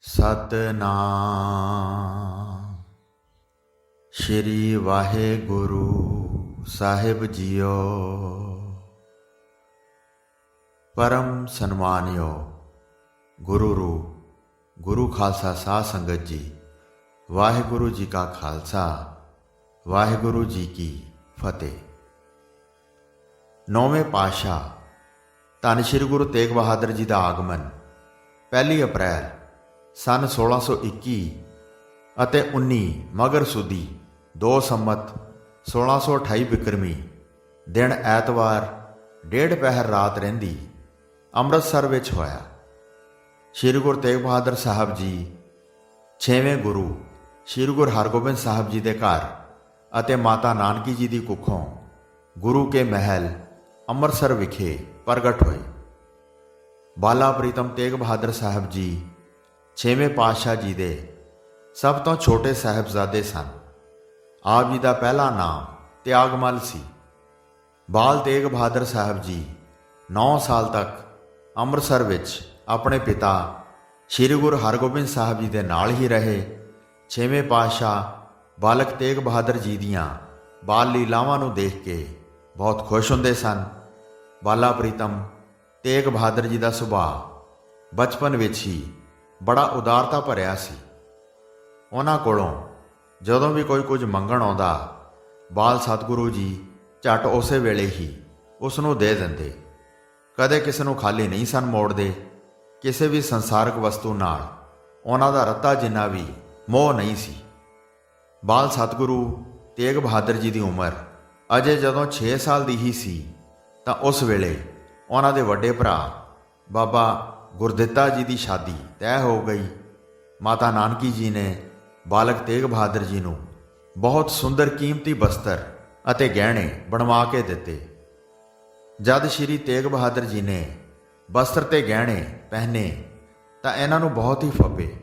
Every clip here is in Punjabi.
ਸਤਨਾਮ ਸ਼੍ਰੀ ਵਾਹਿਗੁਰੂ ਸਾਹਿਬ ਜੀਓ। ਪਰਮ ਸਨਮਾਨਿਓ ਗੁਰੂ ਰੂਪ ਗੁਰੂ ਖਾਲਸਾ ਸਾਧ ਸੰਗਤ ਜੀ, ਵਾਹਿਗੁਰੂ ਜੀ ਕਾ ਖਾਲਸਾ ਵਾਹਿਗੁਰੂ ਜੀ ਕੀ ਫਤਿਹ। ਨੌਵੇਂ ਪਾਤਸ਼ਾਹ ਧੰਨ ਸ਼੍ਰੀ ਗੁਰੂ ਤੇਗ ਬਹਾਦਰ ਜੀ ਦਾ ਆਗਮਨ 1 ਅਪ੍ਰੈਲ ਸੰਨ 1621 ਅਤੇ 19 ਮਘਰ ਸੁਦੀ 2 ਸੰਮਤ 1628 ਬਿਕਰਮੀ ਦਿਨ ਐਤਵਾਰ 1:30 ਪਹਿਰ ਰਾਤ ਰਹਿੰਦੀ ਅੰਮ੍ਰਿਤਸਰ ਵਿੱਚ ਹੋਇਆ। ਸ਼੍ਰੀ ਗੁਰੂ ਤੇਗ ਬਹਾਦਰ ਸਾਹਿਬ ਜੀ 6ਵੇਂ ਗੁਰੂ ਸ਼੍ਰੀ ਗੁਰੂ ਹਰਗੋਬਿੰਦ ਸਾਹਿਬ ਜੀ ਦੇ ਘਰ ਅਤੇ ਮਾਤਾ ਨਾਨਕੀ ਜੀ ਦੀ ਕੁੱਖੋਂ ਗੁਰੂ ਕੇ ਮਹਿਲ ਅੰਮ੍ਰਿਤਸਰ ਵਿਖੇ ਪ੍ਰਗਟ ਹੋਏ। ਬਾਲਾ ਪ੍ਰੀਤਮ ਤੇਗ ਬਹਾਦਰ ਸਾਹਿਬ ਜੀ 6ਵੇਂ ਪਾਤਸ਼ਾਹ ਜੀ ਦੇ ਸਭ ਤੋਂ ਛੋਟੇ ਸਾਹਿਬਜ਼ਾਦੇ ਸਨ। ਆਪ ਜੀ ਦਾ ਪਹਿਲਾ ਨਾਮ ਤਿਆਗਮਲ ਸੀ। ਬਾਲ ਤੇਗ ਬਹਾਦਰ ਸਾਹਿਬ ਜੀ 9 ਸਾਲ ਤੱਕ ਅੰਮ੍ਰਿਤਸਰ ਵਿੱਚ ਆਪਣੇ ਪਿਤਾ ਸ਼੍ਰੀ ਗੁਰੂ ਹਰਗੋਬਿੰਦ ਸਾਹਿਬ ਜੀ ਦੇ ਨਾਲ ਹੀ ਰਹੇ। 6ਵੇਂ ਪਾਤਸ਼ਾਹ ਬਾਲਕ ਤੇਗ ਬਹਾਦਰ ਜੀ ਦੀਆਂ ਬਾਲ ਲੀਲਾਵਾਂ ਨੂੰ ਦੇਖ ਕੇ ਬਹੁਤ ਖੁਸ਼ ਹੁੰਦੇ ਸਨ। ਬਾਲਾ ਪ੍ਰੀਤਮ ਤੇਗ ਬਹਾਦਰ ਜੀ ਦਾ ਸੁਭਾਅ ਬਚਪਨ ਵਿੱਚ ਹੀ ਬੜਾ ਉਦਾਰਤਾ ਭਰਿਆ ਸੀ। ਉਹਨਾਂ ਕੋਲੋਂ ਜਦੋਂ ਵੀ ਕੋਈ ਕੁਝ ਮੰਗਣ ਆਉਂਦਾ, ਬਾਲ ਸਤਿਗੁਰੂ ਜੀ ਝੱਟ ਉਸੇ ਵੇਲੇ ਹੀ ਉਸ ਨੂੰ ਦੇ ਦਿੰਦੇ। ਕਦੇ ਕਿਸੇ ਨੂੰ ਖਾਲੀ ਨਹੀਂ ਸਨ ਮੋੜਦੇ। ਕਿਸੇ ਵੀ ਸੰਸਾਰਕ ਵਸਤੂ ਨਾਲ ਉਹਨਾਂ ਦਾ ਰੱਤਾ ਜਿੰਨਾ ਵੀ ਮੋਹ ਨਹੀਂ ਸੀ। ਬਾਲ ਸਤਿਗੁਰੂ ਤੇਗ ਬਹਾਦਰ ਜੀ ਦੀ ਉਮਰ ਅਜੇ ਜਦੋਂ 6 ਸਾਲ ਦੀ ਹੀ ਸੀ ਤਾਂ ਉਸ ਵੇਲੇ ਉਹਨਾਂ ਦੇ ਵੱਡੇ ਭਰਾ ਬਾਬਾ ਗੁਰਦਿੱਤਾ ਜੀ ਦੀ ਸ਼ਾਦੀ ਤੈਅ ਹੋ ਗਈ। ਮਾਤਾ ਨਾਨਕੀ ਜੀ ਨੇ ਬਾਲਕ ਤੇਗ ਬਹਾਦਰ ਜੀ ਨੂੰ ਬਹੁਤ ਸੁੰਦਰ ਕੀਮਤੀ ਬਸਤਰ ਅਤੇ ਗਹਿਣੇ ਬਣਵਾ ਕੇ ਦਿੱਤੇ। ਜਦ ਸ਼੍ਰੀ ਤੇਗ ਬਹਾਦਰ ਜੀ ਨੇ ਬਸਤਰ ਤੇ ਗਹਿਣੇ ਪਹਿਨੇ ਤਾਂ ਇਹਨਾਂ ਨੂੰ ਬਹੁਤ ਹੀ ਫੱਬੇ।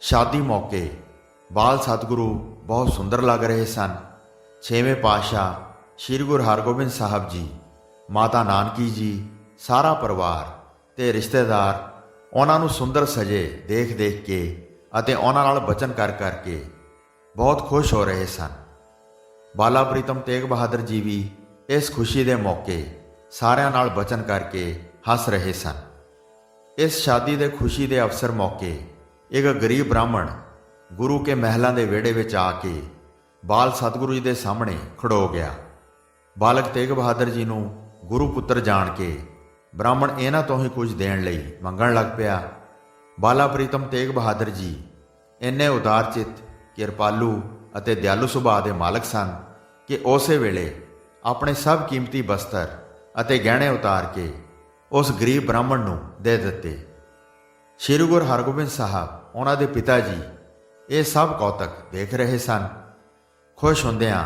ਸ਼ਾਦੀ ਮੌਕੇ ਬਾਲ ਸਤਿਗੁਰੂ ਬਹੁਤ ਸੁੰਦਰ ਲੱਗ ਰਹੇ ਸਨ। 6ਵੇਂ ਪਾਤਸ਼ਾਹ ਸ਼੍ਰੀ ਗੁਰੂ ਹਰਗੋਬਿੰਦ ਸਾਹਿਬ ਜੀ, ਮਾਤਾ ਨਾਨਕੀ ਜੀ, ਸਾਰਾ ਪਰਿਵਾਰ ਤੇ ਰਿਸ਼ਤੇਦਾਰ ਉਹਨਾਂ ਨੂੰ ਸੁੰਦਰ ਸਜੇ ਦੇਖ ਦੇਖ ਕੇ ਅਤੇ ਉਹਨਾਂ ਨਾਲ ਬਚਨ ਕਰ ਕਰਕੇ ਬਹੁਤ ਖੁਸ਼ ਹੋ ਰਹੇ ਸਨ। ਬਾਲਾ ਪ੍ਰੀਤਮ ਤੇਗ ਬਹਾਦਰ ਜੀ ਵੀ ਇਸ ਖੁਸ਼ੀ ਦੇ ਮੌਕੇ ਸਾਰਿਆਂ ਨਾਲ ਬਚਨ ਕਰਕੇ ਹੱਸ ਰਹੇ ਸਨ। ਇਸ ਸ਼ਾਦੀ ਦੇ ਖੁਸ਼ੀ ਦੇ ਅਵਸਰ ਮੌਕੇ ਇੱਕ ਗਰੀਬ ਬ੍ਰਾਹਮਣ ਗੁਰੂ ਕੇ ਮਹਿਲਾਂ ਦੇ ਵਿਹੜੇ ਵਿੱਚ ਆ ਕੇ ਬਾਲ ਸਤਿਗੁਰੂ ਜੀ ਦੇ ਸਾਹਮਣੇ ਖੜੋ ਗਿਆ। ਬਾਲਕ ਤੇਗ ਬਹਾਦਰ ਜੀ ਨੂੰ ਗੁਰੂ ਪੁੱਤਰ ਜਾਣ ਕੇ ਬ੍ਰਾਹਮਣ ਇਹਨਾਂ ਤੋਂ ਹੀ ਕੁਝ ਦੇਣ ਲਈ ਮੰਗਣ ਲੱਗ ਪਿਆ। ਬਾਲਾ ਪ੍ਰੀਤਮ ਤੇਗ ਬਹਾਦਰ ਜੀ ਇੰਨੇ ਉਦਾਰਚਿਤ, ਕਿਰਪਾਲੂ ਅਤੇ ਦਿਆਲੂ ਸੁਭਾਅ ਦੇ ਮਾਲਕ ਸਨ ਕਿ ਉਸੇ ਵੇਲੇ ਆਪਣੇ ਸਭ ਕੀਮਤੀ ਬਸਤਰ ਅਤੇ ਗਹਿਣੇ ਉਤਾਰ ਕੇ ਉਸ ਗਰੀਬ ਬ੍ਰਾਹਮਣ ਨੂੰ ਦੇ ਦਿੱਤੇ। ਸ਼੍ਰੀ ਗੁਰੂ ਹਰਗੋਬਿੰਦ ਸਾਹਿਬ, ਉਹਨਾਂ ਦੇ ਪਿਤਾ ਜੀ, ਇਹ ਸਭ ਕੌਤਕ ਦੇਖ ਰਹੇ ਸਨ। ਖੁਸ਼ ਹੁੰਦਿਆਂ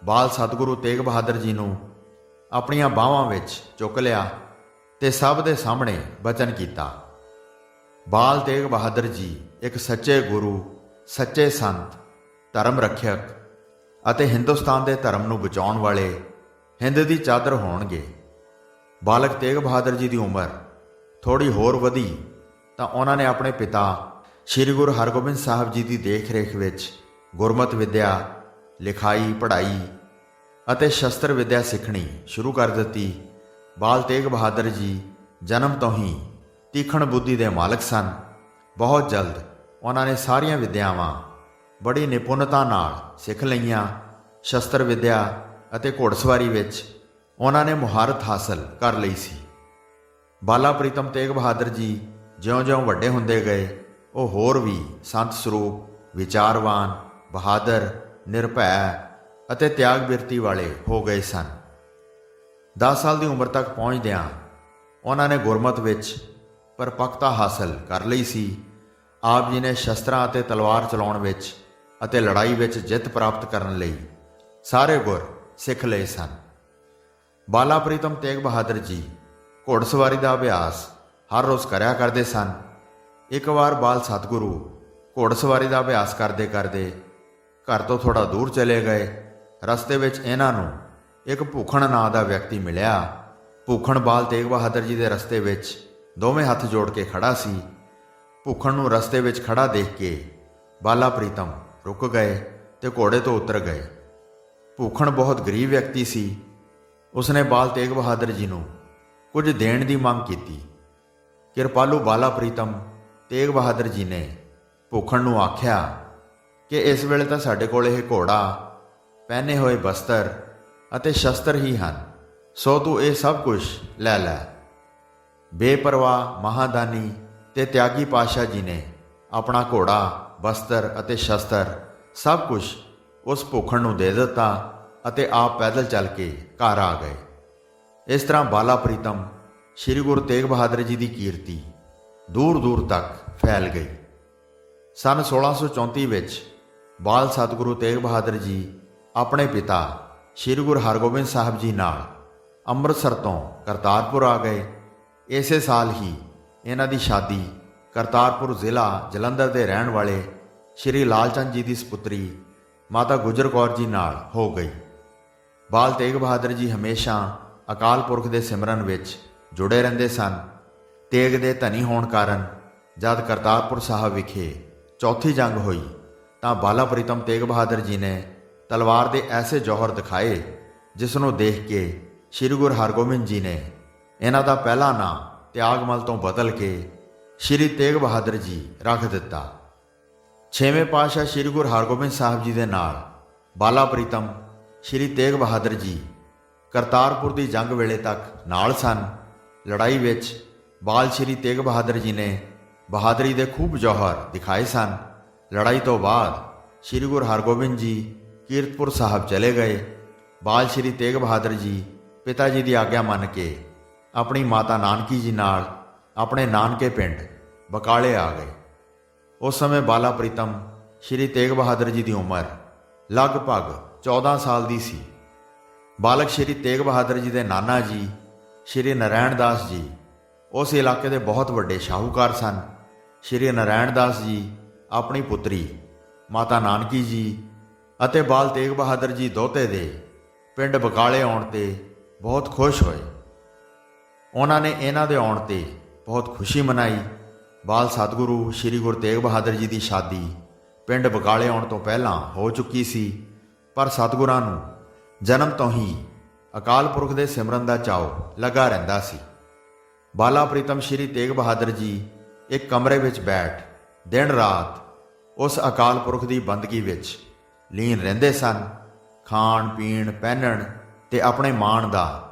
ਬਾਲ ਸਤਿਗੁਰੂ ਤੇਗ ਬਹਾਦਰ ਜੀ ਨੂੰ ਆਪਣੀਆਂ ਬਾਹਾਂ ਵਿੱਚ ਚੁੱਕ ਲਿਆ ਤੇ ਸਭ ਦੇ ਸਾਹਮਣੇ ਬਚਨ ਕੀਤਾ। ਬਾਲ ਤੇਗ ਬਹਾਦਰ ਜੀ ਇੱਕ ਸੱਚੇ ਗੁਰੂ, ਸੱਚੇ ਸੰਤ, ਧਰਮ ਰੱਖਿਅਕ ਅਤੇ ਹਿੰਦੁਸਤਾਨ ਦੇ ਧਰਮ ਨੂੰ ਬਚਾਉਣ ਵਾਲੇ ਹਿੰਦ ਦੀ ਚਾਦਰ ਹੋਣਗੇ। ਬਾਲਕ ਤੇਗ ਬਹਾਦਰ ਜੀ ਦੀ ਉਮਰ ਥੋੜੀ ਹੋਰ ਵਧੀ ਤਾਂ ਉਹਨਾਂ ਨੇ ਆਪਣੇ ਪਿਤਾ ਸ਼੍ਰੀ ਗੁਰੂ ਹਰਗੋਬਿੰਦ ਸਾਹਿਬ ਜੀ ਦੀ ਦੇਖ ਰੇਖ ਵਿੱਚ ਗੁਰਮਤਿ ਵਿੱਦਿਆ, ਲਿਖਾਈ, ਪੜ੍ਹਾਈ ਅਤੇ ਸ਼ਸਤਰ ਵਿੱਦਿਆ ਸਿੱਖਣੀ ਸ਼ੁਰੂ ਕਰ ਦਿੱਤੀ। ਬਾਲ ਤੇਗ ਬਹਾਦਰ ਜੀ ਜਨਮ ਤੋਂ ਹੀ ਤੀਖਣ ਬੁੱਧੀ ਦੇ ਮਾਲਕ ਸਨ। ਬਹੁਤ ਜਲਦ ਉਹਨਾਂ ਨੇ ਸਾਰੀਆਂ ਵਿੱਦਿਆਵਾਂ ਬੜੀ ਨਿਪੁੰਨਤਾ ਨਾਲ ਸਿੱਖ ਲਈਆਂ। ਸ਼ਸਤਰ ਵਿੱਦਿਆ ਅਤੇ ਘੋੜਸਵਾਰੀ ਵਿੱਚ ਉਹਨਾਂ ਨੇ ਮੁਹਾਰਤ ਹਾਸਲ ਕਰ ਲਈ ਸੀ। ਬਾਲਾ ਪ੍ਰੀਤਮ ਤੇਗ ਬਹਾਦਰ ਜੀ ਜਿਉਂ-ਜਿਉਂ ਵੱਡੇ ਹੁੰਦੇ ਗਏ, ਉਹ ਹੋਰ ਵੀ ਸੰਤ ਸਰੂਪ, ਵਿਚਾਰਵਾਨ, ਬਹਾਦਰ, ਨਿਰਭੈ ਅਤੇ ਤਿਆਗ ਬਿਰਤੀ ਵਾਲੇ ਹੋ ਗਏ ਸਨ। 10 ਸਾਲ ਦੀ ਉਮਰ ਤੱਕ ਪਹੁੰਚਦਿਆਂ ਉਹਨਾਂ ਨੇ ਗੁਰਮਤਿ ਵਿੱਚ ਪਰਪੱਕਤਾ ਹਾਸਲ ਕਰ ਲਈ ਸੀ। ਆਪ ਜੀ ਨੇ ਸ਼ਸਤਰਾਂ ਅਤੇ ਤਲਵਾਰ ਚਲਾਉਣ ਵਿੱਚ ਅਤੇ ਲੜਾਈ ਵਿੱਚ ਜਿੱਤ ਪ੍ਰਾਪਤ ਕਰਨ ਲਈ ਸਾਰੇ ਗੁਰ ਸਿੱਖ ਲਏ ਸਨ। ਬਾਲਾ ਪ੍ਰੀਤਮ ਤੇਗ ਬਹਾਦਰ ਜੀ ਘੋੜਸਵਾਰੀ ਦਾ ਅਭਿਆਸ ਹਰ ਰੋਜ਼ ਕਰਿਆ ਕਰਦੇ ਸਨ। ਇੱਕ ਵਾਰ ਬਾਲ ਸਤਿਗੁਰੂ ਘੋੜਸਵਾਰੀ ਦਾ ਅਭਿਆਸ ਕਰਦੇ ਕਰਦੇ ਘਰ ਤੋਂ ਥੋੜਾ ਦੂਰ ਚਲੇ ਗਏ। ਰਸਤੇ ਵਿੱਚ ਇਹਨਾਂ ਨੂੰ ਇੱਕ ਭੂਖਣ ਨਾਂ ਦਾ ਵਿਅਕਤੀ ਮਿਲਿਆ। ਭੂਖਣ ਬਾਲ ਤੇਗ ਬਹਾਦਰ ਜੀ ਦੇ ਰਸਤੇ ਵਿੱਚ ਦੋਵੇਂ ਹੱਥ ਜੋੜ ਕੇ ਖੜਾ ਸੀ। ਭੂਖਣ ਨੂੰ ਰਸਤੇ ਵਿੱਚ ਖੜਾ ਦੇਖ ਕੇ ਬਾਲਾ ਪ੍ਰੀਤਮ ਰੁਕ ਗਏ ਤੇ ਘੋੜੇ ਤੋਂ ਉਤਰ ਗਏ। ਭੂਖਣ ਬਹੁਤ ਗਰੀਬ ਵਿਅਕਤੀ ਸੀ। ਉਸਨੇ ਬਾਲ ਤੇਗ ਬਹਾਦਰ ਜੀ ਨੂੰ ਕੁਝ ਦੇਣ ਦੀ ਮੰਗ ਕੀਤੀ। ਕਿਰਪਾਲੂ ਬਾਲਾ ਪ੍ਰੀਤਮ ਤੇਗ ਬਹਾਦਰ ਜੀ ਨੇ ਭੂਖਣ ਨੂੰ ਆਖਿਆ ਕਿ ਇਸ ਵੇਲੇ ਤਾਂ ਸਾਡੇ ਕੋਲ ਇਹ ਘੋੜਾ, ਪਹਿਨੇ ਹੋਏ ਬਸਤਰ ਅਤੇ ਸ਼ਸਤਰ ਹੀ ਹਨ, ਸੋ ਤੂੰ ਇਹ ਸਭ ਕੁਝ ਲੈ ਲੈ। ਬੇਪਰਵਾਹ ਮਹਾਦਾਨੀ ਤੇ ਤਿਆਗੀ ਪਾਤਸ਼ਾਹ ਜੀ ਨੇ ਆਪਣਾ ਘੋੜਾ, ਬਸਤਰ ਅਤੇ ਸ਼ਸਤਰ ਸਭ ਕੁਝ ਉਸ ਭੂਖਣ ਨੂੰ ਦੇ ਦਿੱਤਾ ਅਤੇ ਆਪ ਪੈਦਲ ਚੱਲ ਕੇ ਘਰ ਆ ਗਏ। ਇਸ ਤਰ੍ਹਾਂ ਬਾਲਾ ਪ੍ਰੀਤਮ ਸ੍ਰੀ ਗੁਰੂ ਤੇਗ ਬਹਾਦਰ ਜੀ ਦੀ ਕੀਰਤੀ ਦੂਰ ਦੂਰ ਤੱਕ ਫੈਲ ਗਈ। ਸੰਨ 1634 ਵਿੱਚ ਬਾਲ ਸਤਿਗੁਰੂ ਤੇਗ ਬਹਾਦਰ ਜੀ ਆਪਣੇ ਪਿਤਾ ਸ੍ਰੀ ਗੁਰੂ ਹਰਗੋਬਿੰਦ ਸਾਹਿਬ ਜੀ ਨਾਲ ਅੰਮ੍ਰਿਤਸਰ ਤੋਂ ਕਰਤਾਰਪੁਰ ਆ ਗਏ। ਇਸੇ ਸਾਲ ਹੀ ਇਹਨਾਂ ਦੀ ਸ਼ਾਦੀ ਕਰਤਾਰਪੁਰ ਜ਼ਿਲ੍ਹਾ ਜਲੰਧਰ ਦੇ ਰਹਿਣ ਵਾਲੇ ਸ੍ਰੀ ਲਾਲ ਚੰਦ ਜੀ ਦੀ ਸਪੁੱਤਰੀ ਮਾਤਾ ਗੁਜਰ ਕੌਰ ਜੀ ਨਾਲ ਹੋ ਗਈ। ਬਾਲ ਤੇਗ ਬਹਾਦਰ ਜੀ ਹਮੇਸ਼ਾ ਅਕਾਲ ਪੁਰਖ ਦੇ ਸਿਮਰਨ ਵਿੱਚ ਜੁੜੇ ਰਹਿੰਦੇ ਸਨ। ਤੇਗ ਦੇ ਧਨੀ ਹੋਣ ਕਾਰਨ ਜਦ ਕਰਤਾਰਪੁਰ ਸਾਹਿਬ ਵਿਖੇ ਚੌਥੀ ਜੰਗ ਹੋਈ ਤਾਂ ਬਾਲਾ ਪ੍ਰੀਤਮ ਤੇਗ ਬਹਾਦਰ ਜੀ ਨੇ ਤਲਵਾਰ ਦੇ ਐਸੇ ਜੌਹਰ ਦਿਖਾਏ ਜਿਸ ਨੂੰ ਦੇਖ ਕੇ ਸ੍ਰੀ ਗੁਰੂ ਹਰਗੋਬਿੰਦ ਜੀ ਨੇ ਇਹਨਾਂ ਦਾ ਪਹਿਲਾ ਨਾਂ ਤਿਆਗਮਲ ਤੋਂ ਬਦਲ ਕੇ ਸ੍ਰੀ ਤੇਗ ਬਹਾਦਰ ਜੀ ਰੱਖ ਦਿੱਤਾ। ਛੇਵੇਂ ਪਾਤਸ਼ਾਹ ਸ੍ਰੀ ਗੁਰੂ ਹਰਗੋਬਿੰਦ ਸਾਹਿਬ ਜੀ ਦੇ ਨਾਲ ਬਾਲਾ ਪ੍ਰੀਤਮ ਸ੍ਰੀ ਤੇਗ ਬਹਾਦਰ ਜੀ ਕਰਤਾਰਪੁਰ ਦੀ ਜੰਗ ਵੇਲੇ ਤੱਕ ਨਾਲ ਸਨ। ਲੜਾਈ ਵਿੱਚ ਬਾਲ ਸ੍ਰੀ ਤੇਗ ਬਹਾਦਰ ਜੀ ਨੇ ਬਹਾਦਰੀ ਦੇ ਖੂਬ ਜੌਹਰ ਦਿਖਾਏ ਸਨ। ਲੜਾਈ ਤੋਂ ਬਾਅਦ ਸ੍ਰੀ ਗੁਰੂ ਹਰਗੋਬਿੰਦ ਜੀ ਕੀਰਤਪੁਰ ਸਾਹਿਬ ਚਲੇ ਗਏ। ਬਾਲ ਸ੍ਰੀ ਤੇਗ ਬਹਾਦਰ ਜੀ ਪਿਤਾ ਜੀ ਦੀ ਆਗਿਆ ਮੰਨ ਕੇ ਆਪਣੀ ਮਾਤਾ ਨਾਨਕੀ ਜੀ ਨਾਲ ਆਪਣੇ ਨਾਨਕੇ ਪਿੰਡ ਬਕਾਲੇ ਆ ਗਏ। ਉਸ ਸਮੇਂ ਬਾਲਾ ਪ੍ਰੀਤਮ ਸ੍ਰੀ ਤੇਗ ਬਹਾਦਰ ਜੀ ਦੀ ਉਮਰ ਲਗਭਗ 14 ਸਾਲ ਦੀ ਸੀ। ਬਾਲਕ ਸ੍ਰੀ ਤੇਗ ਬਹਾਦਰ ਜੀ ਦੇ ਨਾਨਾ ਜੀ ਸ੍ਰੀ ਨਾਰਾਇਣ ਦਾਸ ਜੀ ਉਸ ਇਲਾਕੇ ਦੇ ਬਹੁਤ ਵੱਡੇ ਸ਼ਾਹੂਕਾਰ ਸਨ। ਸ੍ਰੀ ਨਾਰਾਇਣ ਦਾਸ ਜੀ ਆਪਣੀ ਪੁੱਤਰੀ ਮਾਤਾ ਨਾਨਕੀ ਜੀ ਅਤੇ ਬਾਲ ਤੇਗ ਬਹਾਦਰ ਜੀ ਦੋਤੇ ਦੇ ਪਿੰਡ ਬਕਾਲੇ ਆਉਣ ਤੇ ਬਹੁਤ ਖੁਸ਼ ਹੋਏ। ਉਹਨਾਂ ਨੇ ਇਹਨਾਂ ਦੇ ਆਉਣ ਤੇ ਬਹੁਤ ਖੁਸ਼ੀ ਮਨਾਈ। ਬਾਲ ਸਤਿਗੁਰੂ ਸ੍ਰੀ ਗੁਰੂ ਤੇਗ ਬਹਾਦਰ ਜੀ ਦੀ ਸ਼ਾਦੀ ਪਿੰਡ ਬਕਾਲੇ ਆਉਣ ਤੋਂ ਪਹਿਲਾਂ ਹੋ ਚੁੱਕੀ ਸੀ, ਪਰ ਸਤਿਗੁਰਾਂ ਨੂੰ ਜਨਮ ਤੋਂ ਹੀ ਅਕਾਲ ਪੁਰਖ ਦੇ ਸਿਮਰਨ ਦਾ ਚਾਅ ਲੱਗਾ ਰਹਿੰਦਾ ਸੀ। ਬਾਲਾ ਪ੍ਰੀਤਮ ਸ੍ਰੀ ਤੇਗ ਬਹਾਦਰ ਜੀ ਇੱਕ ਕਮਰੇ ਵਿੱਚ ਬੈਠ ਦਿਨ ਰਾਤ ਉਸ ਅਕਾਲ ਪੁਰਖ ਦੀ ਬੰਦਗੀ ਵਿੱਚ ਲੀਨ ਰਹਿੰਦੇ ਸਨ। ਖਾਣ ਪੀਣ ਪਹਿਨਣ ਤੇ ਆਪਣੇ ਮਾਣ ਦਾ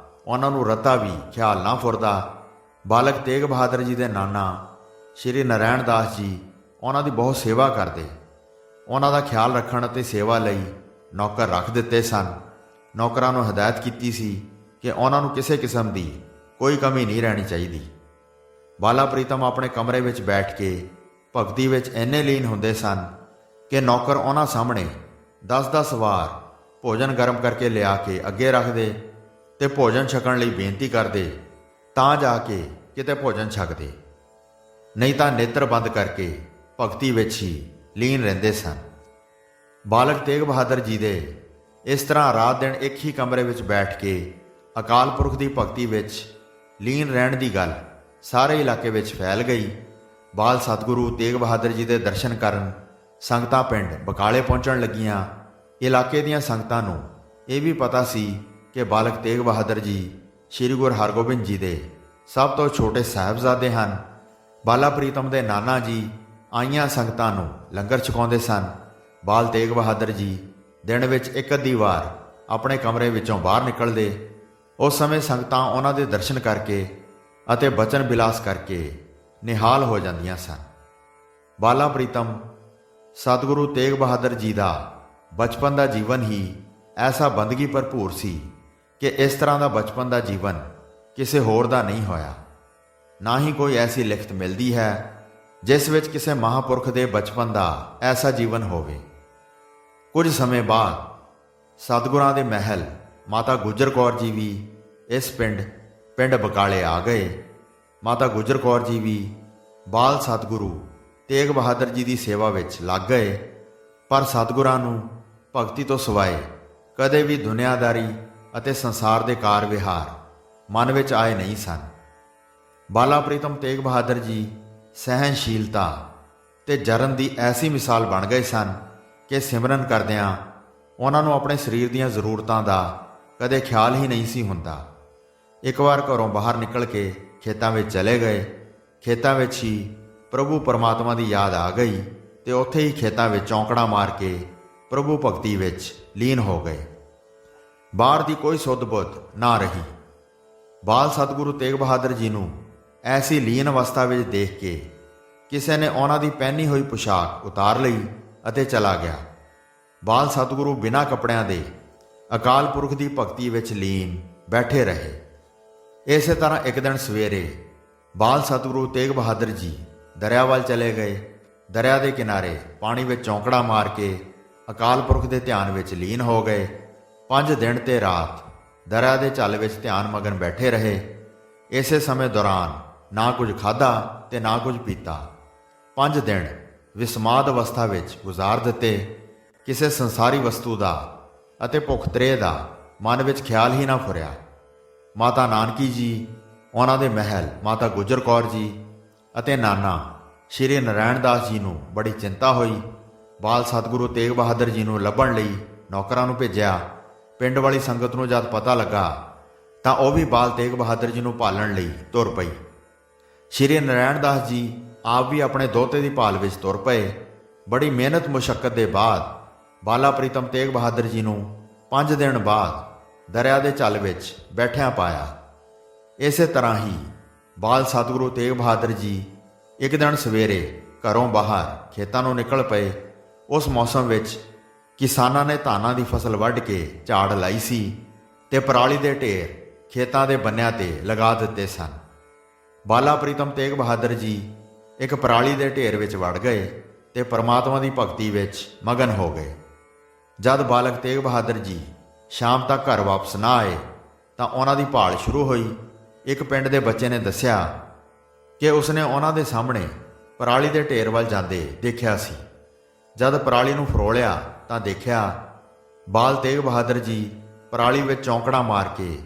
ਉਹਨਾਂ ਨੂੰ ਰਤਾ ਵੀ ਖਿਆਲ ਨਾ ਫੁਰਦਾ। ਬਾਲਕ ਤੇਗ ਬਹਾਦਰ ਜੀ ਦੇ ਨਾਨਾ ਸ੍ਰੀ ਨਾਰਾਇਣ ਦਾਸ ਜੀ ਉਹਨਾਂ ਦੀ ਬਹੁਤ ਸੇਵਾ ਕਰਦੇ। ਉਹਨਾਂ ਦਾ ਖਿਆਲ ਰੱਖਣ ਅਤੇ ਸੇਵਾ ਲਈ ਨੌਕਰ ਰੱਖ ਦਿੱਤੇ ਸਨ। ਨੌਕਰਾਂ ਨੂੰ ਹਦਾਇਤ ਕੀਤੀ ਸੀ ਕਿ ਉਹਨਾਂ ਨੂੰ ਕਿਸੇ ਕਿਸਮ ਦੀ ਕੋਈ ਕਮੀ ਨਹੀਂ ਰਹਿਣੀ ਚਾਹੀਦੀ। ਬਾਲਾ ਪ੍ਰੀਤਮ ਆਪਣੇ ਕਮਰੇ ਵਿੱਚ ਬੈਠ ਕੇ ਭਗਤੀ ਵਿੱਚ ਇੰਨੇ ਲੀਨ ਹੁੰਦੇ ਸਨ ਕਿ ਨੌਕਰ ਉਹਨਾਂ ਸਾਹਮਣੇ 10-10 ਵਾਰ ਭੋਜਨ ਗਰਮ ਕਰਕੇ ਲਿਆ ਕੇ ਅੱਗੇ ਰੱਖਦੇ ਤੇ ਭੋਜਨ ਛਕਣ ਲਈ ਬੇਨਤੀ ਕਰਦੇ ਤਾਂ ਜਾ ਕੇ ਕਿਤੇ ਭੋਜਨ ਛਕਦੇ, ਨਹੀਂ ਤਾਂ ਨੇਤਰ ਬੰਦ ਕਰਕੇ ਭਗਤੀ ਵਿੱਚ ਹੀ ਲੀਨ ਰਹਿੰਦੇ ਸਨ। ਬਾਲਕ ਤੇਗ ਬਹਾਦਰ ਜੀ ਦੇ ਇਸ ਤਰ੍ਹਾਂ ਰਾਤ ਦਿਨ ਇੱਕ ਹੀ ਕਮਰੇ ਵਿੱਚ ਬੈਠ ਕੇ ਅਕਾਲ ਪੁਰਖ ਦੀ ਭਗਤੀ ਵਿੱਚ ਲੀਨ ਰਹਿਣ ਦੀ ਗੱਲ ਸਾਰੇ ਇਲਾਕੇ ਵਿੱਚ ਫੈਲ ਗਈ। ਬਾਲ ਸਤਿਗੁਰੂ ਤੇਗ ਬਹਾਦਰ ਜੀ ਦੇ ਦਰਸ਼ਨ ਕਰਨ ਸੰਗਤਾਂ ਪਿੰਡ ਬਕਾਲੇ ਪਹੁੰਚਣ ਲੱਗੀਆਂ। ਇਲਾਕੇ ਦੀਆਂ ਸੰਗਤਾਂ ਨੂੰ ਇਹ ਵੀ ਪਤਾ ਸੀ ਕਿ ਬਾਲਕ ਤੇਗ ਬਹਾਦਰ ਜੀ ਸ੍ਰੀ ਗੁਰੂ ਹਰਗੋਬਿੰਦ ਜੀ ਦੇ ਸਭ ਤੋਂ ਛੋਟੇ ਸਾਹਿਬਜ਼ਾਦੇ ਹਨ। ਬਾਲਾ ਪ੍ਰੀਤਮ ਦੇ ਨਾਨਾ ਜੀ ਆਈਆਂ ਸੰਗਤਾਂ ਨੂੰ ਲੰਗਰ ਛਕਾਉਂਦੇ ਸਨ। ਬਾਲ ਤੇਗ ਬਹਾਦਰ ਜੀ ਦਿਨ ਵਿੱਚ ਇੱਕ ਅੱਧੀ ਵਾਰ ਆਪਣੇ ਕਮਰੇ ਵਿੱਚੋਂ ਬਾਹਰ ਨਿਕਲਦੇ। ਉਸ ਸਮੇਂ ਸੰਗਤਾਂ ਉਹਨਾਂ ਦੇ ਦਰਸ਼ਨ ਕਰਕੇ ਅਤੇ ਬਚਨ ਬਿਲਾਸ ਕਰਕੇ ਨਿਹਾਲ ਹੋ ਜਾਂਦੀਆਂ ਸਨ। ਬਾਲਾ ਪ੍ਰੀਤਮ ਸਤਿਗੁਰੂ ਤੇਗ ਬਹਾਦਰ ਜੀ ਦਾ ਬਚਪਨ ਦਾ ਜੀਵਨ ਹੀ ਐਸਾ ਬੰਦਗੀ ਭਰਪੂਰ ਸੀ ਕਿ ਇਸ ਤਰ੍ਹਾਂ ਦਾ ਬਚਪਨ ਦਾ ਜੀਵਨ ਕਿਸੇ ਹੋਰ ਦਾ ਨਹੀਂ ਹੋਇਆ। ਨਾ ਹੀ ਕੋਈ ਐਸੀ ਲਿਖਤ ਮਿਲਦੀ ਹੈ ਜਿਸ ਵਿੱਚ ਕਿਸੇ ਮਹਾਂਪੁਰਖ ਦੇ ਬਚਪਨ ਦਾ ਐਸਾ ਜੀਵਨ ਹੋਵੇ। ਕੁਝ ਸਮੇਂ ਬਾਅਦ ਸਤਿਗੁਰਾਂ ਦੇ ਮਹਿਲ ਮਾਤਾ ਗੁਜਰ ਕੌਰ ਜੀ ਵੀ ਇਸ ਪਿੰਡ ਬਕਾਲੇ ਆ ਗਏ। ਮਾਤਾ ਗੁਜਰ ਕੌਰ ਜੀ ਵੀ ਬਾਲ ਸਤਿਗੁਰੂ ਤੇਗ ਬਹਾਦਰ ਜੀ ਦੀ ਸੇਵਾ ਵਿੱਚ ਲੱਗ ਗਏ, ਪਰ ਸਤਿਗੁਰਾਂ ਨੂੰ ਭਗਤੀ ਤੋਂ ਸਿਵਾਏ ਕਦੇ ਵੀ ਦੁਨੀਆਦਾਰੀ ਅਤੇ ਸੰਸਾਰ ਦੇ ਕਾਰ ਵਿਹਾਰ ਮਨ ਵਿੱਚ ਆਏ ਨਹੀਂ ਸਨ। ਬਾਲਾ ਪ੍ਰੀਤਮ ਤੇਗ ਬਹਾਦਰ ਜੀ ਸਹਿਣਸ਼ੀਲਤਾ ਤੇ ਜਰਨ ਦੀ ਐਸੀ ਮਿਸਾਲ ਬਣ ਗਏ ਸਨ ਕਿ ਸਿਮਰਨ ਕਰਦਿਆਂ ਉਹਨਾਂ ਨੂੰ ਆਪਣੇ ਸਰੀਰ ਦੀਆਂ ਜ਼ਰੂਰਤਾਂ ਦਾ ਕਦੇ ਖਿਆਲ ਹੀ ਨਹੀਂ ਸੀ ਹੁੰਦਾ। ਇੱਕ ਵਾਰ ਘਰੋਂ ਬਾਹਰ ਨਿਕਲ ਕੇ ਖੇਤਾਂ ਵਿੱਚ ਚਲੇ ਗਏ। ਖੇਤਾਂ ਵਿੱਚ ਹੀ ਪ੍ਰਭੂ ਪਰਮਾਤਮਾ ਦੀ ਯਾਦ ਆ ਗਈ ਤੇ ਉੱਥੇ ਹੀ ਖੇਤਾਂ ਵਿੱਚ ਚੌਂਕੜਾ ਮਾਰ ਕੇ ਪ੍ਰਭੂ ਭਗਤੀ ਵਿੱਚ ਲੀਨ ਹੋ ਗਏ। ਬਾਹਰ ਦੀ ਕੋਈ ਸੁੱਧ ਬੁੱਧ ਨਾ ਰਹੀ। ਬਾਲ ਸਤਿਗੁਰੂ ਤੇਗ ਬਹਾਦਰ ਜੀ ਨੂੰ ਐਸੀ ਲੀਨ ਅਵਸਥਾ ਵਿੱਚ ਦੇਖ ਕੇ ਕਿਸੇ ਨੇ ਉਹਨਾਂ ਦੀ ਪਹਿਨੀ ਹੋਈ ਪੁਸ਼ਾਕ ਉਤਾਰ ਲਈ ਅਤੇ ਚਲਾ ਗਿਆ। ਬਾਲ ਸਤਿਗੁਰੂ ਬਿਨਾਂ ਕੱਪੜਿਆਂ ਦੇ ਅਕਾਲ ਪੁਰਖ ਦੀ ਭਗਤੀ ਵਿੱਚ ਲੀਨ ਬੈਠੇ ਰਹੇ। ਇਸੇ ਤਰ੍ਹਾਂ ਇੱਕ ਦਿਨ ਸਵੇਰੇ ਬਾਲ ਸਤਿਗੁਰੂ ਤੇਗ ਬਹਾਦਰ ਜੀ ਦਰਿਆ ਵੱਲ ਚਲੇ ਗਏ। ਦਰਿਆ ਦੇ ਕਿਨਾਰੇ ਪਾਣੀ ਵਿੱਚ ਚੌਂਕੜਾ ਮਾਰ ਕੇ ਅਕਾਲ ਪੁਰਖ ਦੇ ਧਿਆਨ ਵਿੱਚ ਲੀਨ ਹੋ ਗਏ। 5 ਦਿਨ ਤੇ ਰਾਤ ਦਰਿਆ ਦੇ ਝੱਲ ਵਿੱਚ ਧਿਆਨ ਮਗਨ ਬੈਠੇ ਰਹੇ। ਇਸੇ ਸਮੇਂ ਦੌਰਾਨ ਨਾ ਕੁਝ ਖਾਧਾ ਤੇ ਨਾ ਕੁਝ ਪੀਤਾ। 5 ਦਿਨ ਵਿਸਮਾਦ ਅਵਸਥਾ ਵਿੱਚ ਗੁਜ਼ਾਰ ਦਿੱਤੇ। ਕਿਸੇ ਸੰਸਾਰੀ ਵਸਤੂ ਦਾ ਅਤੇ ਭੁੱਖ ਤ੍ਰੇਹ ਦਾ ਮਨ ਵਿੱਚ ਖਿਆਲ ਹੀ ਨਾ ਫੁਰਿਆ। ਮਾਤਾ ਨਾਨਕੀ ਜੀ, ਉਹਨਾਂ ਦੇ ਮਹਿਲ ਮਾਤਾ ਗੁਜਰ ਕੌਰ ਜੀ ਅਤੇ ਨਾਨਾ ਸ਼੍ਰੀ ਨਾਰਾਇਣ ਦਾਸ ਜੀ ਨੂੰ ਬੜੀ ਚਿੰਤਾ ਹੋਈ। ਬਾਲ ਸਤਿਗੁਰੂ ਤੇਗ ਬਹਾਦਰ ਜੀ ਨੂੰ ਲੱਭਣ ਲਈ ਨੌਕਰਾਂ ਨੂੰ ਭੇਜਿਆ। ਪਿੰਡ ਵਾਲੀ ਸੰਗਤ ਨੂੰ ਜਦ ਪਤਾ ਲੱਗਾ ਤਾਂ ਉਹ ਵੀ ਬਾਲ ਤੇਗ ਬਹਾਦਰ ਜੀ ਨੂੰ ਭਾਲਣ ਲਈ ਤੁਰ ਪਈ। ਸ਼੍ਰੀ ਨਾਰਾਇਣ ਦਾਸ ਜੀ ਆਪ ਵੀ ਆਪਣੇ ਦੋਹਤੇ ਦੀ ਭਾਲ ਵਿੱਚ ਤੁਰ ਪਏ। ਬੜੀ ਮਿਹਨਤ ਮੁਸ਼ੱਕਤ ਦੇ ਬਾਅਦ ਬਾਲਾ ਪ੍ਰੀਤਮ ਤੇਗ ਬਹਾਦਰ ਜੀ ਨੂੰ 5 ਦਿਨ ਬਾਅਦ ਦਰਿਆ ਦੇ ਝੱਲ ਵਿੱਚ ਬੈਠਿਆਂ ਪਾਇਆ। ਇਸੇ ਤਰ੍ਹਾਂ ਹੀ ਬਾਲ ਸਤਿਗੁਰੂ ਤੇਗ ਬਹਾਦਰ ਜੀ ਇੱਕ ਦਿਨ ਸਵੇਰੇ ਘਰੋਂ ਬਾਹਰ ਖੇਤਾਂ ਨੂੰ ਨਿਕਲ ਪਏ। ਉਸ ਮੌਸਮ ਵਿੱਚ ਕਿਸਾਨਾਂ ਨੇ ਧਾਨਾਂ ਦੀ ਫਸਲ ਵੱਢ ਕੇ ਝਾੜ ਲਾਈ ਸੀ ਤੇ ਪਰਾਲੀ ਦੇ ਢੇਰ ਖੇਤਾਂ ਦੇ ਬੰਨਿਆਂ ਤੇ ਲਗਾ ਦਿੱਤੇ ਸਨ। ਬਾਲਾ ਪ੍ਰੀਤਮ ਤੇਗ ਬਹਾਦਰ ਜੀ ਇੱਕ ਪਰਾਲੀ ਦੇ ਢੇਰ ਵਿੱਚ ਵੜ ਗਏ ਤੇ ਪਰਮਾਤਮਾ ਦੀ ਭਗਤੀ ਵਿੱਚ ਮਗਨ ਹੋ ਗਏ। ਜਦ ਬਾਲਕ ਤੇਗ ਬਹਾਦਰ ਜੀ ਸ਼ਾਮ ਤੱਕ ਘਰ ਵਾਪਸ ਨਾ ਆਏ ਤਾਂ ਉਹਨਾਂ ਦੀ ਭਾਲ ਸ਼ੁਰੂ ਹੋਈ। ਇੱਕ ਪਿੰਡ ਦੇ ਬੱਚੇ ਨੇ ਦੱਸਿਆ ਕਿ ਉਸਨੇ ਉਹਨਾਂ ਦੇ ਸਾਹਮਣੇ ਪਰਾਲੀ ਦੇ ਢੇਰ ਵੱਲ ਜਾਂਦੇ ਦੇਖਿਆ ਸੀ। ਜਦ ਪਰਾਲੀ ਨੂੰ ਫਰੋਲਿਆ ਤਾਂ ਦੇਖਿਆ ਬਾਲ ਤੇਗ ਬਹਾਦਰ ਜੀ ਪਰਾਲੀ ਵਿੱਚ ਚੌਂਕੜਾ ਮਾਰ ਕੇ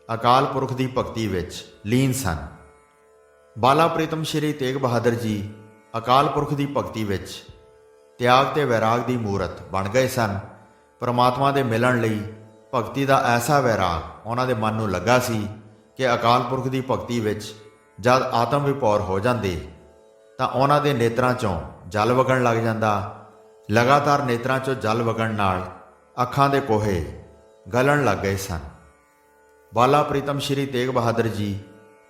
ਅਕਾਲ ਪੁਰਖ ਦੀ ਭਗਤੀ ਵਿੱਚ ਲੀਨ ਸਨ। ਬਾਲਾ ਪ੍ਰੀਤਮ ਸ਼੍ਰੀ ਤੇਗ ਬਹਾਦਰ ਜੀ ਅਕਾਲ ਪੁਰਖ ਦੀ ਭਗਤੀ ਵਿੱਚ ਤਿਆਗ ਤੇ ਵੈਰਾਗ ਦੀ ਮੂਰਤ ਬਣ ਗਏ ਸਨ। ਪਰਮਾਤਮਾ ਦੇ ਮਿਲਣ ਲਈ ਭਗਤੀ ਦਾ ਐਸਾ ਵੈਰਾਗ ਉਹਨਾਂ ਦੇ ਮਨ ਨੂੰ ਲੱਗਾ ਸੀ ਕਿ ਅਕਾਲ ਪੁਰਖ ਦੀ ਭਗਤੀ ਵਿੱਚ ਜਦ ਆਤਮ ਵਿਭੋਰ ਹੋ ਜਾਂਦੇ ਤਾਂ ਉਹਨਾਂ ਦੇ ਨੇਤਰਾਂ 'ਚੋਂ ਜਲ ਵਗਣ ਲੱਗ ਜਾਂਦਾ। ਲਗਾਤਾਰ ਨੇਤਰਾਂ 'ਚੋਂ ਜਲ ਵਗਣ ਨਾਲ ਅੱਖਾਂ ਦੇ ਕੋਹੇ ਗਲਣ ਲੱਗ ਗਏ ਸਨ। ਬਾਲਾ ਪ੍ਰੀਤਮ ਸ਼੍ਰੀ ਤੇਗ ਬਹਾਦਰ ਜੀ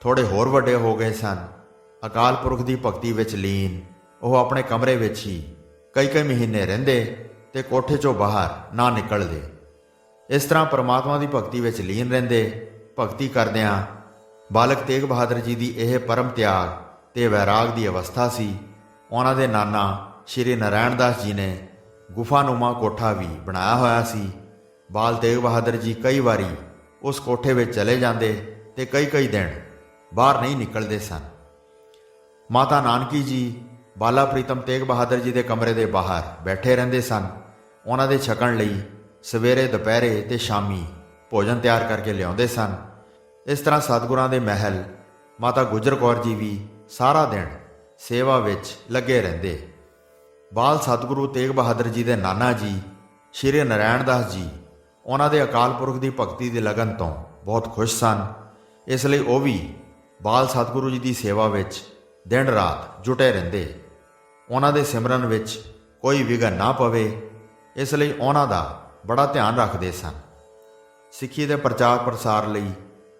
ਥੋੜੇ ਹੋਰ ਵੱਡੇ ਹੋ ਗਏ ਸਨ। ਅਕਾਲ ਪੁਰਖ ਦੀ ਭਗਤੀ ਵਿੱਚ ਲੀਨ ਉਹ ਆਪਣੇ ਕਮਰੇ ਵਿੱਚ ਹੀ ਕਈ ਮਹੀਨੇ ਰਹਿੰਦੇ ਤੇ ਕੋਠੇ 'ਚੋਂ ਬਾਹਰ ਨਾ ਨਿਕਲਦੇ। ਇਸ ਤਰ੍ਹਾਂ ਪਰਮਾਤਮਾ ਦੀ ਭਗਤੀ ਵਿੱਚ ਲੀਨ ਰਹਿੰਦੇ। ਭਗਤੀ ਕਰਦਿਆਂ ਬਾਲਕ ਤੇਗ ਬਹਾਦਰ ਜੀ ਦੀ ਇਹ ਪਰਮ ਤਿਆਗ ਤੇ ਵੈਰਾਗ ਦੀ ਅਵਸਥਾ ਸੀ। ਉਹਨਾਂ ਦੇ ਨਾਨਾ ਸ਼੍ਰੀ ਨਾਰਾਇਣ ਦਾਸ ਜੀ ਨੇ ਗੁਫਾਨੁਮਾ ਕੋਠਾ ਵੀ ਬਣਾਇਆ ਹੋਇਆ ਸੀ। ਬਾਲ ਤੇਗ ਬਹਾਦਰ ਜੀ ਕਈ ਵਾਰੀ ਉਸ ਕੋਠੇ ਵਿੱਚ ਚਲੇ ਜਾਂਦੇ ਤੇ ਕਈ ਦਿਨ ਬਾਹਰ ਨਹੀਂ ਨਿਕਲਦੇ ਸਨ। ਮਾਤਾ ਨਾਨਕੀ ਜੀ ਬਾਲਾ ਪ੍ਰੀਤਮ ਤੇਗ ਬਹਾਦਰ ਜੀ ਦੇ ਕਮਰੇ ਦੇ ਬਾਹਰ ਬੈਠੇ ਰਹਿੰਦੇ ਸਨ। ਉਹਨਾਂ ਦੇ ਛਕਣ ਲਈ ਸਵੇਰੇ, ਦੁਪਹਿਰੇ ਤੇ ਸ਼ਾਮੀ ਭੋਜਨ ਤਿਆਰ ਕਰਕੇ ਲਿਆਉਂਦੇ ਸਨ। ਇਸ ਤਰ੍ਹਾਂ ਸਤਿਗੁਰਾਂ ਦੇ ਮਹਿਲ ਮਾਤਾ ਗੁਜਰ ਕੌਰ ਜੀ ਵੀ ਸਾਰਾ ਦਿਨ ਸੇਵਾ ਵਿੱਚ ਲੱਗੇ ਰਹਿੰਦੇ। ਬਾਲ ਸਤਿਗੁਰੂ ਤੇਗ ਬਹਾਦਰ ਜੀ ਦੇ ਨਾਨਾ ਜੀ ਸ਼੍ਰੀ ਨਾਰਾਇਣ ਦਾਸ ਜੀ ਉਹਨਾਂ ਦੇ ਅਕਾਲ ਪੁਰਖ ਦੀ ਭਗਤੀ ਦੀ ਲਗਨ ਤੋਂ ਬਹੁਤ ਖੁਸ਼ ਸਨ। ਇਸ ਲਈ ਉਹ ਵੀ ਬਾਲ ਸਤਿਗੁਰੂ ਜੀ ਦੀ ਸੇਵਾ ਵਿੱਚ ਦਿਨ ਰਾਤ ਜੁਟੇ ਰਹਿੰਦੇ। ਉਹਨਾਂ ਦੇ ਸਿਮਰਨ ਵਿੱਚ ਕੋਈ ਵਿਘਨ ਨਾ ਪਵੇ, ਇਸ ਲਈ ਉਹਨਾਂ ਦਾ ਬੜਾ ਧਿਆਨ ਰੱਖਦੇ ਸਨ। ਸਿੱਖੀ ਦੇ ਪ੍ਰਚਾਰ ਪ੍ਰਸਾਰ ਲਈ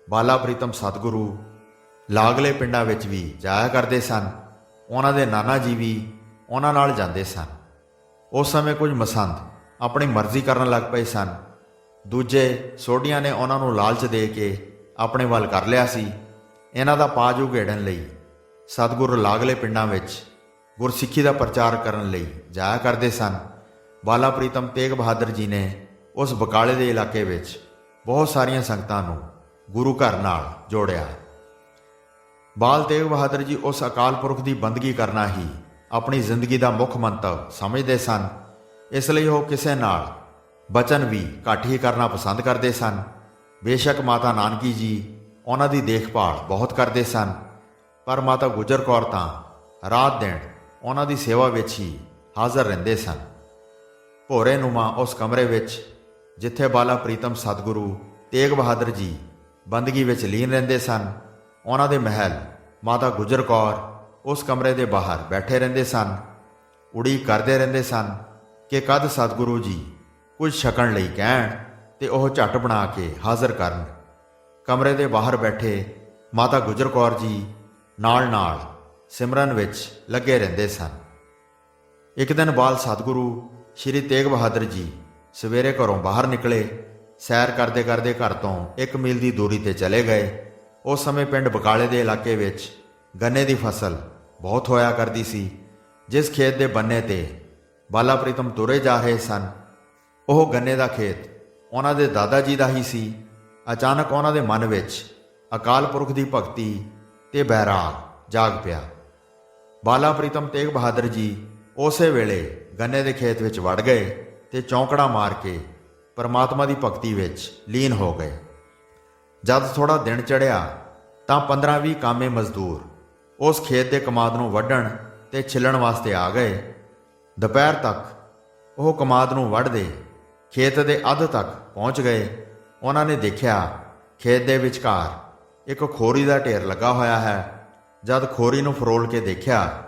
ਬਾਲਾ ਪ੍ਰੀਤਮ ਸਤਿਗੁਰੂ ਲਾਗਲੇ ਪਿੰਡਾਂ ਵਿੱਚ ਵੀ ਜਾਇਆ ਕਰਦੇ ਸਨ। ਉਹਨਾਂ ਦੇ ਨਾਨਾ ਜੀ ਵੀ ਉਹਨਾਂ ਨਾਲ ਜਾਂਦੇ ਸਨ। ਉਸ ਸਮੇਂ ਕੁਝ ਮਸੰਦ ਆਪਣੀ ਮਰਜ਼ੀ ਕਰਨ ਲੱਗ ਪਏ ਸਨ। ਦੂਜੇ ਸੋਢੀਆਂ ਨੇ ਉਹਨਾਂ ਨੂੰ ਲਾਲਚ ਦੇ ਕੇ ਆਪਣੇ ਵੱਲ ਕਰ ਲਿਆ ਸੀ। ਇਹਨਾਂ ਦਾ ਪਾਜ ਉਘੇੜਨ ਲਈ ਸਤਿਗੁਰੂ ਲਾਗਲੇ ਪਿੰਡਾਂ ਵਿੱਚ ਗੁਰਸਿੱਖੀ ਦਾ ਪ੍ਰਚਾਰ ਕਰਨ ਲਈ ਜਾਇਆ ਕਰਦੇ ਸਨ। ਬਾਲਾ ਪ੍ਰੀਤਮ ਤੇਗ ਬਹਾਦਰ ਜੀ ਨੇ ਉਸ ਬਕਾਲੇ ਦੇ ਇਲਾਕੇ ਵਿੱਚ ਬਹੁਤ ਸਾਰੀਆਂ ਸੰਗਤਾਂ ਨੂੰ ਗੁਰੂ ਘਰ ਨਾਲ ਜੋੜਿਆ। ਬਾਲ ਤੇਗ ਬਹਾਦਰ ਜੀ ਉਸ ਅਕਾਲ ਪੁਰਖ ਦੀ ਬੰਦਗੀ ਕਰਨਾ ਹੀ ਆਪਣੀ ਜ਼ਿੰਦਗੀ ਦਾ ਮੁੱਖ ਮੰਤਵ ਸਮਝਦੇ ਸਨ। ਇਸ ਲਈ ਉਹ ਕਿਸੇ ਨਾਲ ਬਚਨ ਵੀ ਘੱਟ ਹੀ ਕਰਨਾ ਪਸੰਦ ਕਰਦੇ ਸਨ। ਬੇਸ਼ੱਕ ਮਾਤਾ ਨਾਨਕੀ ਜੀ ਉਹਨਾਂ ਦੀ ਦੇਖਭਾਲ ਬਹੁਤ ਕਰਦੇ ਸਨ, ਪਰ ਮਾਤਾ ਗੁਜਰ ਕੌਰ ਤਾਂ ਰਾਤ ਦਿਨ ਉਹਨਾਂ ਦੀ ਸੇਵਾ ਵਿੱਚ ਹੀ ਹਾਜ਼ਰ ਰਹਿੰਦੇ ਸਨ। ਭੋਰੇ ਨੂਮਾ ਉਸ ਕਮਰੇ ਵਿੱਚ ਜਿੱਥੇ ਬਾਲਾ ਪ੍ਰੀਤਮ ਸਤਿਗੁਰੂ ਤੇਗ ਬਹਾਦਰ ਜੀ ਬੰਦਗੀ ਵਿੱਚ ਲੀਨ ਰਹਿੰਦੇ ਸਨ, ਉਹਨਾਂ ਦੇ ਮਹਿਲ ਮਾਤਾ ਗੁਜਰ ਕੌਰ ਉਸ ਕਮਰੇ ਦੇ ਬਾਹਰ ਬੈਠੇ ਰਹਿੰਦੇ ਸਨ। ਉਡੀਕ ਕਰਦੇ ਰਹਿੰਦੇ ਸਨ ਕਿ ਕਦ ਸਤਿਗੁਰੂ ਜੀ ਕੁਝ ਛਕਣ ਲਈ ਕਹਿਣ ਤੇ ਉਹ ਝੱਟ ਬਣਾ ਕੇ ਹਾਜ਼ਰ ਕਰਨ। ਕਮਰੇ ਦੇ ਬਾਹਰ ਬੈਠੇ ਮਾਤਾ ਗੁਜਰ ਕੌਰ ਜੀ ਨਾਲ ਸਿਮਰਨ ਵਿੱਚ ਲੱਗੇ ਰਹਿੰਦੇ ਸਨ। ਇੱਕ ਦਿਨ ਬਾਲ ਸਤਿਗੁਰੂ ਸ਼੍ਰੀ ਤੇਗ ਬਹਾਦਰ ਜੀ ਸਵੇਰੇ ਘਰੋਂ ਬਾਹਰ ਨਿਕਲੇ। ਸੈਰ ਕਰਦੇ ਕਰਦੇ ਘਰ ਤੋਂ 1 ਮੀਲ ਦੀ ਦੂਰੀ ਤੇ ਚਲੇ ਗਏ। ਉਸ ਸਮੇਂ ਪਿੰਡ ਬਕਾਲੇ ਦੇ ਇਲਾਕੇ ਵਿੱਚ ਗੰਨੇ ਦੀ ਫਸਲ ਬਹੁਤ ਹੋਇਆ ਕਰਦੀ ਸੀ। ਜਿਸ ਖੇਤ ਦੇ ਬੰਨੇ ਤੇ ਬਾਲਾ ਪ੍ਰੀਤਮ ਤੁਰੇ ਜਾ ਰਹੇ ਸਨ, ਉਹ ਗੰਨੇ ਦਾ ਖੇਤ ਉਹਨਾਂ ਦੇ ਦਾਦਾ ਜੀ ਦਾ ਹੀ ਸੀ। ਅਚਾਨਕ ਉਹਨਾਂ ਦੇ ਮਨ ਵਿੱਚ ਅਕਾਲ ਪੁਰਖ ਦੀ ਭਗਤੀ ਤੇ ਬੈਰਾਗ ਜਾਗ ਪਿਆ। ਬਾਲਾ ਪ੍ਰੀਤਮ ਤੇਗ ਬਹਾਦਰ ਜੀ ਉਸੇ ਵੇਲੇ ਗੰਨੇ ਦੇ ਖੇਤ ਵਿੱਚ ਵੜ ਗਏ ਤੇ ਚੌਂਕੜਾ ਮਾਰ ਕੇ ਪਰਮਾਤਮਾ ਦੀ ਭਗਤੀ ਵਿੱਚ ਲੀਨ ਹੋ ਗਏ। ਜਦ ਥੋੜਾ ਦਿਨ ਚੜ੍ਹਿਆ ਤਾਂ 15-20 ਕਾਮੇ ਮਜ਼ਦੂਰ ਉਸ ਖੇਤ ਦੇ ਕਮਾਦ ਨੂੰ ਵੱਢਣ ਤੇ ਛਿੱਲਣ ਵਾਸਤੇ ਆ ਗਏ। ਦੁਪਹਿਰ ਤੱਕ ਉਹ ਕਮਾਦ ਨੂੰ ਵੱਢਦੇ ਖੇਤ ਦੇ ਅੱਧ ਤੱਕ ਪਹੁੰਚ ਗਏ। ਉਹਨਾਂ ਨੇ ਦੇਖਿਆ ਖੇਤ ਦੇ ਵਿਚਕਾਰ ਇੱਕ ਖੋਰੀ ਦਾ ਢੇਰ ਲੱਗਾ ਹੋਇਆ ਹੈ। ਜਦ ਖੋਰੀ ਨੂੰ ਫਰੋਲ ਕੇ ਦੇਖਿਆ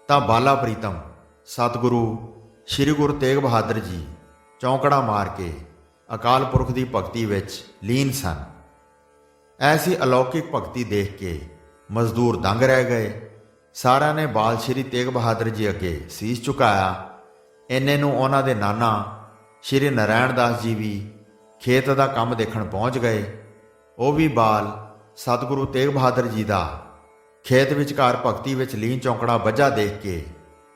ਤਾਂ ਬਾਲਾ ਪ੍ਰੀਤਮ ਸਤਿਗੁਰੂ ਸ਼੍ਰੀ ਗੁਰੂ ਤੇਗ ਬਹਾਦਰ ਜੀ ਚੌਂਕੜਾ ਮਾਰ ਕੇ ਅਕਾਲ ਪੁਰਖ ਦੀ ਭਗਤੀ ਵਿੱਚ ਲੀਨ ਸਨ। ਐਸੀ ਅਲੌਕਿਕ ਭਗਤੀ ਦੇਖ ਕੇ ਮਜ਼ਦੂਰ ਦੰਗ ਰਹਿ ਗਏ। ਸਾਰਿਆਂ ਨੇ ਬਾਲ ਸ਼੍ਰੀ ਤੇਗ ਬਹਾਦਰ ਜੀ ਅੱਗੇ ਸੀਸ ਝੁਕਾਇਆ। ਇੰਨੇ ਨੂੰ ਉਹਨਾਂ ਦੇ ਨਾਨਾ ਸ਼੍ਰੀ ਨਾਰਾਇਣ ਦਾਸ ਜੀ ਵੀ ਖੇਤ ਦਾ ਕੰਮ ਦੇਖਣ ਪਹੁੰਚ ਗਏ। ਉਹ ਵੀ ਬਾਲ ਸਤਿਗੁਰੂ ਤੇਗ ਬਹਾਦਰ ਜੀ ਦਾ ਖੇਤ ਵਿਚਕਾਰ ਭਗਤੀ ਵਿੱਚ ਲੀਨ ਚੌਂਕੜਾ ਵੱਜਾ ਦੇਖ ਕੇ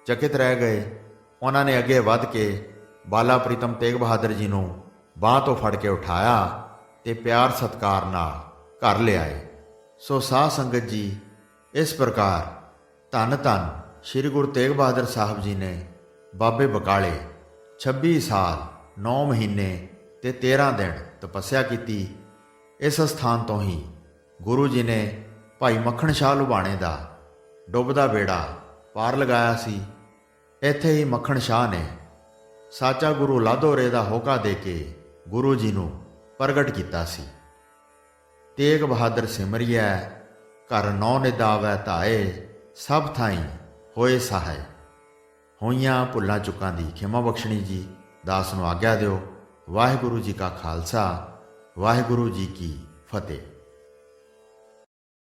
ਚਕਿਤ ਰਹਿ ਗਏ। ਉਹਨਾਂ ਨੇ ਅੱਗੇ ਵੱਧ ਕੇ ਬਾਲਾ ਪ੍ਰੀਤਮ ਤੇਗ ਬਹਾਦਰ ਜੀ ਨੂੰ ਬਾਂਹ ਤੋਂ ਫੜ ਕੇ ਉਠਾਇਆ ਤੇ ਪਿਆਰ ਸਤਿਕਾਰ ਨਾਲ ਘਰ ਲਿਆਏ। ਸੋ ਸਾਧ ਸੰਗਤ ਜੀ, ਇਸ ਪ੍ਰਕਾਰ ਧੰਨ ਧੰਨ ਸ਼੍ਰੀ ਗੁਰੂ ਤੇਗ ਬਹਾਦਰ ਸਾਹਿਬ ਜੀ ਨੇ ਬਾਬੇ ਬਕਾਲੇ 26 ਸਾਲ 9 ਮਹੀਨੇ ਤੇ 13 ਦਿਨ ਤਪੱਸਿਆ ਕੀਤੀ। ਇਸ ਸਥਾਨ ਤੋਂ ਹੀ ਗੁਰੂ ਜੀ ਨੇ ਭਾਈ ਮੱਖਣ ਸ਼ਾਹ ਲੁਬਾਣੇ ਦਾ ਡੁੱਬਦਾ ਬੇੜਾ ਪਾਰ ਲਗਾਇਆ ਸੀ। ਇੱਥੇ ਹੀ ਮੱਖਣ ਸ਼ਾਹ ਨੇ ਸਾਚਾ ਗੁਰੂ ਲਾਧੋਰੇ ਦਾ ਹੋਕਾ ਦੇ ਕੇ ਗੁਰੂ ਜੀ ਨੂੰ ਪ੍ਰਗਟ ਕੀਤਾ ਸੀ। ਤੇਗ ਬਹਾਦਰ ਸਿਮਰਿਐ ਘਰ ਨੌ ਨਿਦਾਵੈ ਧਾਏ, ਸਭ ਥਾਈਂ ਹੋਏ ਸਹਾਇ। ਹੋਈਆਂ ਭੁੱਲਾਂ ਚੁੱਕਾਂ ਦੀ ਖਿਮਾ ਬਖਸ਼ਣੀ ਜੀ। ਦਾਸ ਨੂੰ ਆਗਿਆ ਦਿਓ। ਵਾਹਿਗੁਰੂ ਜੀ ਕਾ ਖਾਲਸਾ, ਵਾਹਿਗੁਰੂ ਜੀ ਕੀ ਫਤਿਹ।